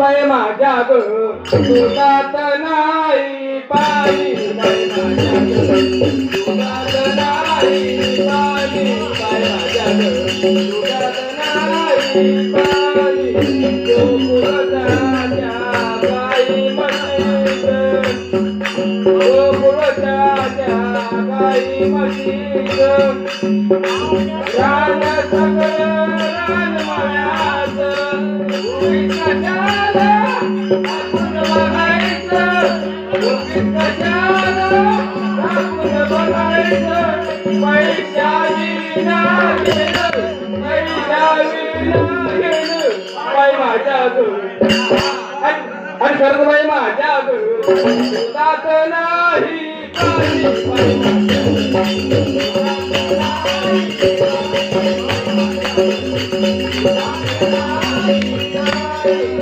बाई माझ्या ग दुधात नाही पाणी बाई माझ्या ग दुधात नाही पाणी बाई माझ्या ग दुधात नाही पाणी गोकुळाच्या गाई म्हशीत गोकुळाच्या गाई म्हशीत रान सगळं रान मायात उगीच कशाला आपण बघायचं उगीच कशाला आपण बघायचं पैशाविना गेलं पैशाविना गेलं बाई माझ्या ग आणि खरंच बाई माझ्या ग दुधात नाही पाणी बाई माझ्या ग